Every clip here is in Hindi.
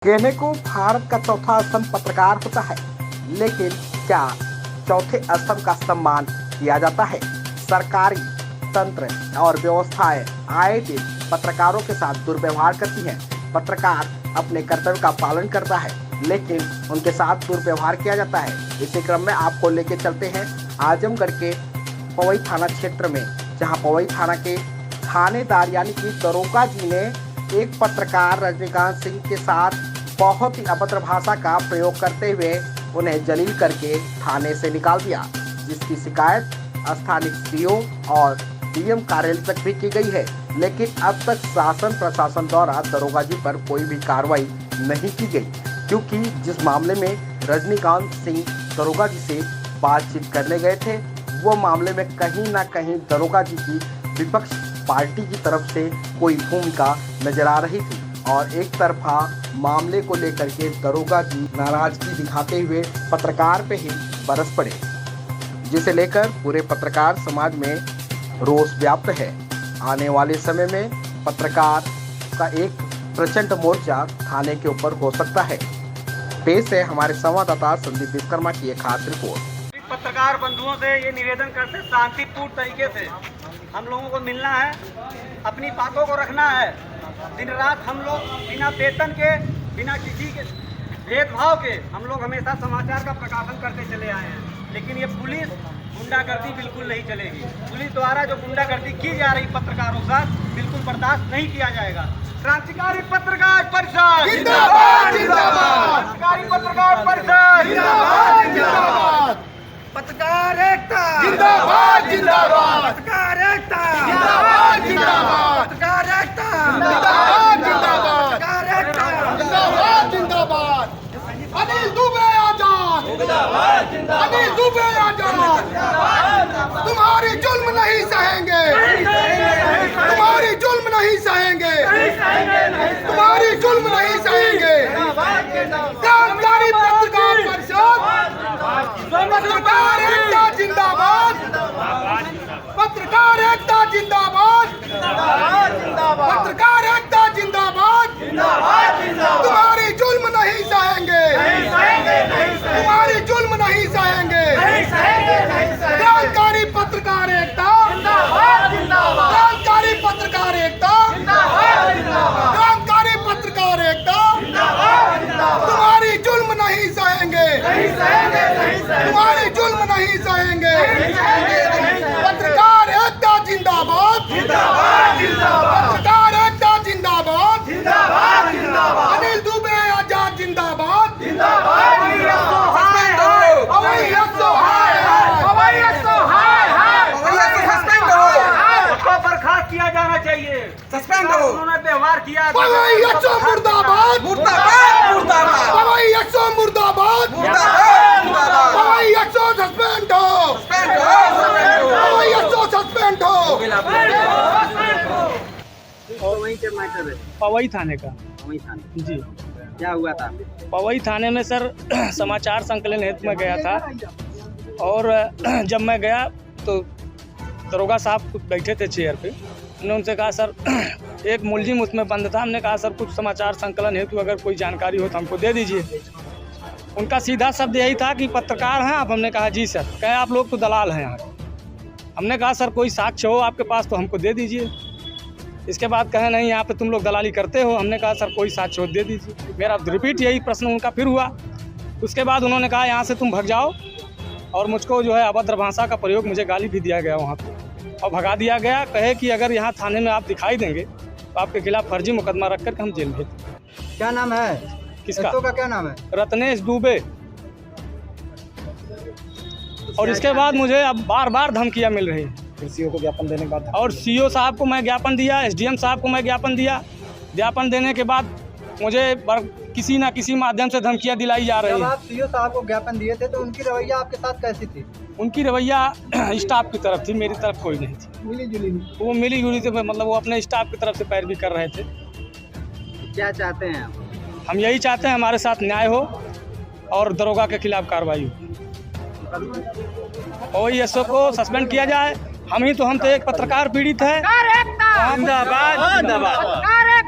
कहने को भारत का चौथा स्तंभ पत्रकार होता है, लेकिन क्या चौथे स्तंभ का सम्मान किया जाता है? सरकारी तंत्र और व्यवस्थाएं आए दिन पत्रकारों के साथ दुर्व्यवहार करती हैं। पत्रकार अपने कर्तव्य का पालन करता है, लेकिन उनके साथ दुर्व्यवहार किया जाता है। इसी क्रम में आपको लेके चलते हैं आजमगढ़ के पवई थाना क्षेत्र में, जहां पवई थाना के थानेदार यानी कि दरोगा जी ने एक पत्रकार रजनीकांत सिंह के साथ बहुत ही अभद्र भाषा का प्रयोग करते हुए उन्हें जलील करके थाने से निकाल दिया, जिसकी शिकायत स्थानीय सीओ और डीएम कार्यालय तक भी की गई है। लेकिन अब तक शासन प्रशासन द्वारा दरोगा जी पर कोई भी कार्रवाई नहीं की गई, क्योंकि जिस मामले में रजनीकांत सिंह दरोगा जी से बातचीत करने गए थे, वो मामले में कहीं ना कहीं दरोगा जी की विपक्ष पार्टी की तरफ से कोई भूमिका नजर आ रही थी और एक तरफा मामले को लेकर के दरोगा जी नाराजगी दिखाते हुए पत्रकार पे ही बरस पड़े, जिसे लेकर पूरे पत्रकार समाज में रोष व्याप्त है। आने वाले समय में पत्रकार का एक प्रचंड मोर्चा थाने के ऊपर हो सकता है। पेश है हमारे संवाददाता संदीप विश्वकर्मा की एक खास रिपोर्ट। पत्रकार बंधुओं से ये निवेदन करते शांतिपूर्ण तरीके से हम लोगों को मिलना है, अपनी बातों को रखना है। दिन रात हम लोग बिना वेतन के, बिना किसी के भेदभाव के हम लोग हमेशा समाचार का प्रकाशन करते चले आए हैं, लेकिन ये पुलिस गुंडागर्दी बिल्कुल नहीं चलेगी। पुलिस द्वारा जो गुंडागर्दी की जा रही पत्रकारों के साथ बिल्कुल बर्दाश्त नहीं किया जाएगा। क्रांतिकारी पत्रकार परिषद जिंदाबाद, जिंदाबाद। क्रांतिकारी पत्रकार परिषद जिंदाबाद, जिंदाबाद। पत्रकार एकता जिंदाबाद, जिंदाबाद। पत्रकार एकता जिंदाबाद, जिंदाबाद। पत्रकार एकता जिंदाबाद, जिंदाबाद। पत्रकार एकता जिंदाबाद, जिंदाबाद। अनिल दुबे आजाद जिंदाबाद, जिंदाबाद। अनिल दुबे आजाद जिंदाबाद। तुम्हारी जुल्म नहीं सहेंगे, तुम्हारी जुल्म नहीं सहेंगे, तुम्हारी जुल्म नहीं सहेंगे। क्रांतिकारी पत्रकार परिषद पत्रकार एकता जिंदाबाद, पत्रकार एकता जिंदाबाद, पत्रकार एकता जिंदाबाद। तुम्हारी जुल्म नहीं सहेंगे, तुम्हारी जुल्म नहीं सहेंगे। क्रांतिकारी पत्रकार एकता, क्रांतिकारी पत्रकार एकता, क्रांतिकारी पत्रकार एकता। तुम्हारी जुल्म नहीं सहेंगे, तुम्हारी जुल्म नहीं सहेंगे। पत्रकार एकता जिंदाबाद, पत्रकार एकता जिंदाबाद, अनिल दुबे आजाद जिंदाबाद। उसको बर्खास्त किया जाना चाहिए, सस्पेंड हो। उन्होंने व्यवहार किया मुर्दाबाद, मुर्दाबाद, मुर्दाबाद। मुर्दाबाद, सस्पेंड हो, सस्पेंड हो। वहीं के मैटर है, पवई थाने का। वहीं थाने जी, क्या हुआ था? पवई थाने में सर समाचार संकलन हेतु में गया था, और जब मैं गया तो दरोगा साहब बैठे थे चेयर पे। उन्होंने उनसे कहा सर एक मुलजिम उसमें बंद था। हमने कहा सर कुछ समाचार संकलन हेतु अगर कोई जानकारी हो तो हमको दे दीजिए। उनका सीधा शब्द यही था कि पत्रकार हैं आप? हमने कहा जी सर। कहे आप लोग तो दलाल हैं यहाँ के। हमने कहा सर कोई साक्ष्य हो आपके पास तो हमको दे दीजिए। इसके बाद कहे नहीं यहाँ पे तुम लोग दलाली करते हो। हमने कहा सर कोई साक्ष्य हो दे दीजिए। मेरा रिपीट यही प्रश्न उनका फिर हुआ। उसके बाद उन्होंने कहा यहाँ से तुम भग जाओ, और मुझको जो है अभद्र भाषा का प्रयोग, मुझे गाली भी दिया गया वहाँ पे और भगा दिया गया। कहे कि अगर यहाँ थाने में आप दिखाई देंगे तो आपके खिलाफ फर्जी मुकदमा रख कर हम जेल भेज। क्या नाम है किसका? का क्या नाम है? रत्नेश दुबे। और इसके बाद मुझे अब बार बार धमकियाँ मिल रही है। सीओ को ज्ञापन देने के बाद और सीओ साहब को मैं ज्ञापन दिया, एसडीएम साहब को मैं ज्ञापन दिया। ज्ञापन देने के बाद मुझे किसी ना किसी माध्यम से धमकियाँ दिलाई जा रही जब है। आप सीओ साहब को ज्ञापन दिए थे तो उनकी रवैया आपके साथ कैसी थी? उनकी रवैया स्टाफ की तरफ थी, मेरी तरफ कोई नहीं थी। मिली जुली। वो मिली जुली थी, मतलब वो अपने स्टाफ की तरफ से पैरवी कर रहे थे। क्या चाहते हैं आप? हम यही चाहते हैं हमारे साथ न्याय हो और दरोगा के खिलाफ कार्रवाई हो। और एसओ को सस्पेंड किया जाए। हम तो एक पत्रकार पीड़ित है। जिंदाबाद, जिंदाबाद।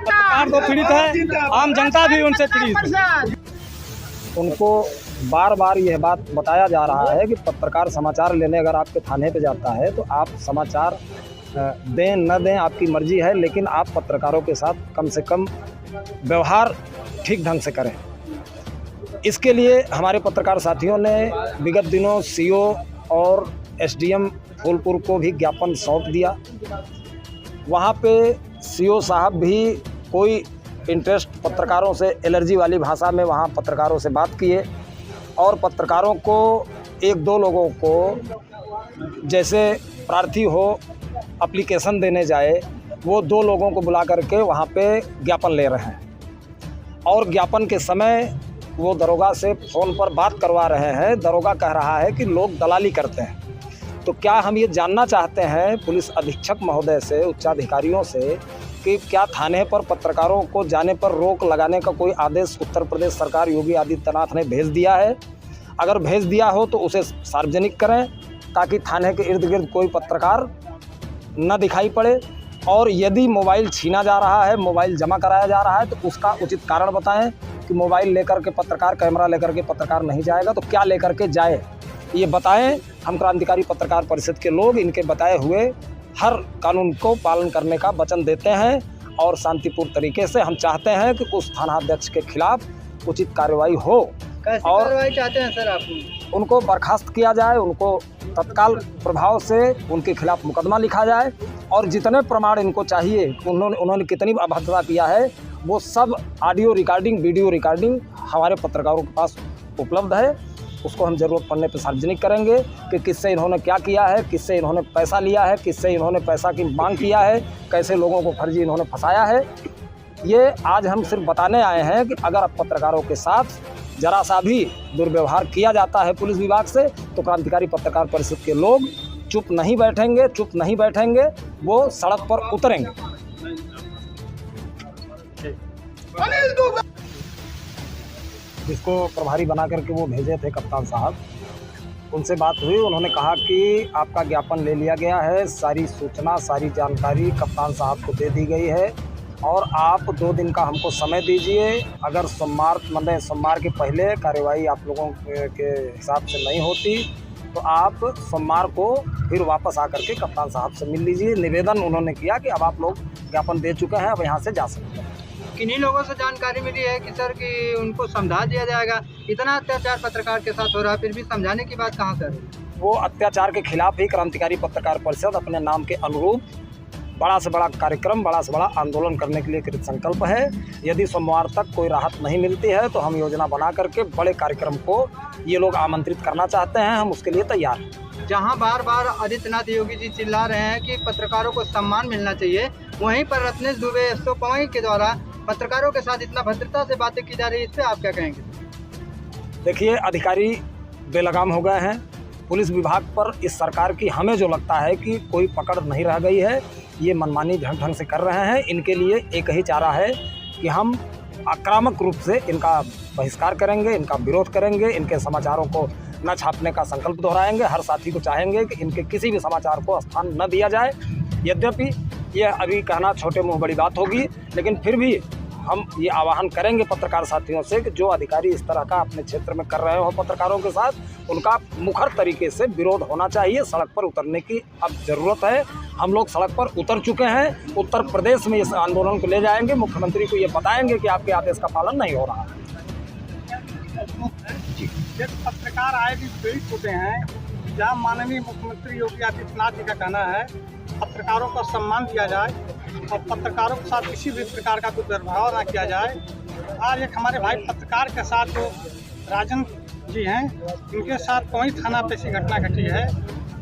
पत्रकार तो पीड़ित है, आम जनता भी उनसे पीड़ित है। उनको बार बार यह बात बताया जा रहा है कि पत्रकार समाचार लेने अगर आपके थाने पे जाता है तो आप समाचार दें न दें आपकी मर्जी है, लेकिन आप पत्रकारों के साथ कम से कम व्यवहार ठीक ढंग से करें। इसके लिए हमारे पत्रकार साथियों ने विगत दिनों सीओ और एसडीएम फूलपुर को भी ज्ञापन सौंप दिया। वहाँ पे सीओ साहब भी कोई इंटरेस्ट पत्रकारों से एलर्जी वाली भाषा में वहाँ पत्रकारों से बात किए और पत्रकारों को एक दो लोगों को जैसे प्रार्थी हो एप्लीकेशन देने जाए वो 2 लोगों को बुला करके वहाँ पे ज्ञापन ले रहे हैं और ज्ञापन के समय वो दरोगा से फ़ोन पर बात करवा रहे हैं। दरोगा कह रहा है कि लोग दलाली करते हैं। तो क्या हम ये जानना चाहते हैं पुलिस अधीक्षक महोदय से, उच्चाधिकारियों से, कि क्या थाने पर पत्रकारों को जाने पर रोक लगाने का कोई आदेश उत्तर प्रदेश सरकार योगी आदित्यनाथ ने भेज दिया है? अगर भेज दिया हो तो उसे सार्वजनिक करें ताकि थाने के इर्द गिर्द कोई पत्रकार न दिखाई पड़े। और यदि मोबाइल छीना जा रहा है, मोबाइल जमा कराया जा रहा है तो उसका उचित कारण बताएं कि मोबाइल लेकर के पत्रकार, कैमरा लेकर के पत्रकार नहीं जाएगा तो क्या लेकर के जाए, ये बताएं। हम क्रांतिकारी पत्रकार परिषद के लोग इनके बताए हुए हर कानून को पालन करने का वचन देते हैं और शांतिपूर्ण तरीके से हम चाहते हैं कि उस थानाध्यक्ष के खिलाफ उचित कार्रवाई हो। कैसी और कार्रवाई चाहते हैं सर आप? उनको बर्खास्त किया जाए, उनको तत्काल प्रभाव से उनके खिलाफ मुकदमा लिखा जाए और जितने प्रमाण इनको चाहिए, उन्होंने कितनी अभद्रता किया है वो सब ऑडियो रिकॉर्डिंग, वीडियो रिकॉर्डिंग हमारे पत्रकारों के पास उपलब्ध है। उसको हम ज़रूरत पड़ने पर सार्वजनिक करेंगे कि किससे इन्होंने क्या किया है, किससे इन्होंने पैसा लिया है, किससे इन्होंने पैसा की मांग किया है, कैसे लोगों को फर्जी इन्होंने फंसाया है। ये आज हम सिर्फ बताने आए हैं कि अगर पत्रकारों के साथ जरा सा भी दुर्व्यवहार किया जाता है पुलिस विभाग से तो क्रांतिकारी पत्रकार परिषद के लोग चुप नहीं बैठेंगे, वो सड़क पर उतरेंगे। जिसको प्रभारी बना करके वो भेजे थे कप्तान साहब, उनसे बात हुई। उन्होंने कहा कि आपका ज्ञापन ले लिया गया है, सारी सूचना, सारी जानकारी कप्तान साहब को दे दी गई है और आप 2 दिन का हमको समय दीजिए। अगर सोमवार के पहले कार्रवाई आप लोगों के हिसाब से नहीं होती तो आप सोमवार को फिर वापस आकर के कप्तान साहब से मिल लीजिए। निवेदन उन्होंने किया कि अब आप लोग ज्ञापन दे चुके हैं, अब यहाँ से जा सकते हैं। किन्हीं लोगों से जानकारी मिली है कि सर कि उनको समझा दिया जाएगा? इतना अत्याचार पत्रकार के साथ हो रहा है फिर भी समझाने की बात कहाँ सर? वो अत्याचार के खिलाफ ही क्रांतिकारी पत्रकार परिषद अपने नाम के अनुरूप बड़ा से बड़ा कार्यक्रम, बड़ा से बड़ा आंदोलन करने के लिए कृत संकल्प है। यदि सोमवार तक कोई राहत नहीं मिलती है तो हम योजना बना करके बड़े कार्यक्रम को ये लोग आमंत्रित करना चाहते हैं, हम उसके लिए तैयार हैं। जहां बार बार आदित्यनाथ योगी जी चिल्ला रहे हैं कि पत्रकारों को सम्मान मिलना चाहिए, वहीं पर रत्नेश दुबे एसओ के द्वारा पत्रकारों के साथ इतना भद्रता से बातें की जा रही है, इस पर आप क्या कहेंगे? देखिए, अधिकारी बेलगाम हो गए हैं। पुलिस विभाग पर इस सरकार की हमें जो लगता है कि कोई पकड़ नहीं रह गई है, ये मनमानी ढंग से कर रहे हैं। इनके लिए एक ही चारा है कि हम आक्रामक रूप से इनका बहिष्कार करेंगे, इनका विरोध करेंगे, इनके समाचारों को न छापने का संकल्प दोहराएंगे। हर साथी को चाहेंगे कि इनके किसी भी समाचार को स्थान न दिया जाए। यद्यपि यह अभी कहना छोटे मुँह बड़ी बात होगी, लेकिन फिर भी हम ये आह्वान करेंगे पत्रकार साथियों से कि जो अधिकारी इस तरह का अपने क्षेत्र में कर रहे हो पत्रकारों के साथ, उनका मुखर तरीके से विरोध होना चाहिए। सड़क पर उतरने की अब ज़रूरत है। हम लोग सड़क पर उतर चुके हैं। उत्तर प्रदेश में इस आंदोलन को ले जाएंगे, मुख्यमंत्री को ये बताएंगे कि आपके आदेश का पालन नहीं हो रहा है। पत्रकार आए भी पीड़ित होते हैं, जहाँ माननीय मुख्यमंत्री योगी आदित्यनाथ जी का कहना है पत्रकारों को सम्मान दिया जाए और पत्रकारों के साथ किसी भी प्रकार का कोई दुर्व्यवहार ना किया जाए। आज एक हमारे भाई पत्रकार के साथ जो राजन जी हैं, उनके साथ कोई थाना पे ऐसी घटना घटी है,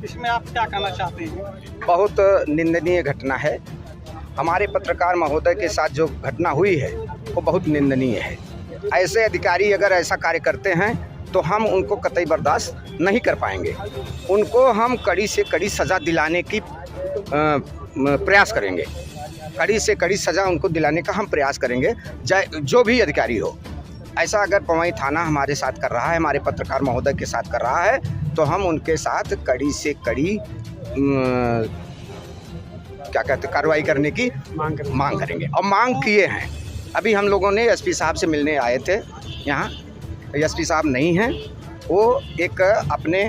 इसमें आप क्या कहना चाहते हैं? बहुत निंदनीय घटना है। हमारे पत्रकार महोदय के साथ जो घटना हुई है वो बहुत निंदनीय है। ऐसे अधिकारी अगर ऐसा कार्य करते हैं तो हम उनको कतई बर्दाश्त नहीं कर पाएंगे। उनको हम कड़ी से कड़ी सज़ा दिलाने की प्रयास करेंगे। कड़ी से कड़ी सज़ा उनको दिलाने का हम प्रयास करेंगे, जो भी अधिकारी हो। ऐसा अगर पवई थाना हमारे साथ कर रहा है, हमारे पत्रकार महोदय के साथ कर रहा है, तो हम उनके साथ कड़ी से कड़ी क्या कहते हैं कार्रवाई करने की मांग करेंगे और मांग किए हैं। अभी हम लोगों ने एसपी साहब से मिलने आए थे, यहाँ एसपी साहब नहीं हैं, वो एक अपने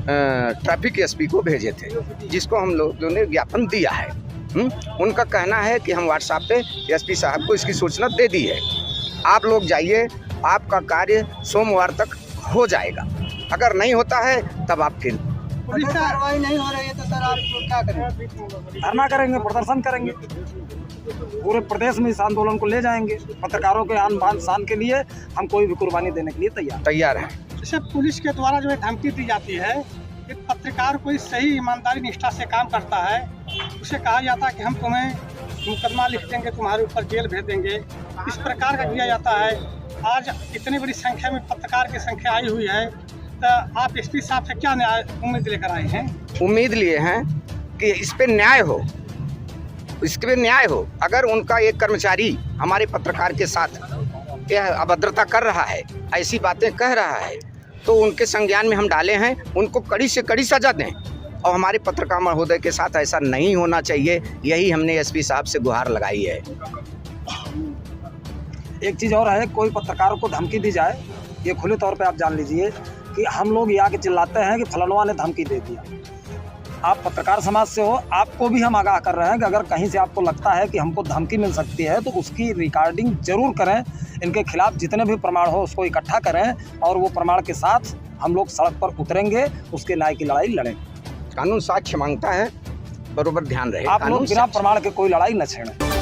ट्रैफिक एसपी को भेजे थे जिसको हम लोगों ने ज्ञापन दिया है। उनका कहना है कि हम व्हाट्सएप पे एसपी साहब को इसकी सूचना दे दी है, आप लोग जाइए, आपका कार्य सोमवार तक हो जाएगा, अगर नहीं होता है तब आप फिर पुलिस कार्रवाई नहीं हो रही है तो सर आप क्या करेंगे? धरना करेंगे, प्रदर्शन करेंगे, पूरे प्रदेश में इस आंदोलन को ले जाएंगे। पत्रकारों के आन बान शान के लिए हम कोई भी कुर्बानी देने के लिए तैयार हैं। जैसे पुलिस के द्वारा जो है धमकी दी जाती है, एक पत्रकार कोई सही ईमानदारी निष्ठा से काम करता है, उसे कहा जाता है कि हम तुम्हें मुकदमा लिख देंगे, तुम्हारे ऊपर जेल भेज देंगे, इस प्रकार का किया जाता है। आज इतनी बड़ी संख्या में पत्रकार की संख्या आई हुई है, तो आप एसपी साहब से क्या न्याय उम्मीद लेकर आए हैं? उम्मीद लिए हैं कि इस पे न्याय हो, इसके पे न्याय हो। अगर उनका एक कर्मचारी हमारे पत्रकार के साथ यह अभद्रता कर रहा है, ऐसी बातें कह रहा है, तो उनके संज्ञान में हम डाले हैं, उनको कड़ी से कड़ी सजा दें और हमारे पत्रकार महोदय के साथ ऐसा नहीं होना चाहिए, यही हमने एसपी साहब से गुहार लगाई है। एक चीज़ और है, कोई पत्रकारों को धमकी दी जाए, ये खुले तौर पे आप जान लीजिए कि हम लोग ये आके चिल्लाते हैं कि फलानवा ने धमकी दे दिया। आप पत्रकार समाज से हो, आपको भी हम आगाह कर रहे हैं कि अगर कहीं से आपको लगता है कि हमको धमकी मिल सकती है तो उसकी रिकॉर्डिंग जरूर करें, इनके खिलाफ जितने भी प्रमाण हो उसको इकट्ठा करें और वो प्रमाण के साथ हम लोग सड़क पर उतरेंगे, उसके न्याय की लड़ाई लड़ेंगे। कानून साक्ष्य मांगता है, बरोबर ध्यान रहे। आप लोग बिना प्रमाण के कोई लड़ाई न छेड़ें।